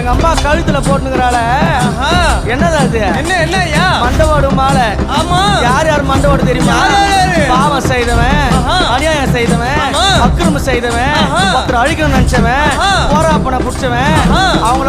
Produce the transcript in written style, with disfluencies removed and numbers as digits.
எங்க அம்மா கழுத்துல போட்டுக்கிறாள என்னது அது? என்ன ஐயா? மண்டவோடு மாலை. ஆமா. யார் யார் மண்டவோடு தெரியுமா? பாவம் செய்தவன், அநியாயம் செய்தவன், அக்கிரமம் செய்தவன், ஒருத்தர் அழிக்கணும்னு நினைச்சவன், போராப்பனை புடிச்சவன், அவங்கள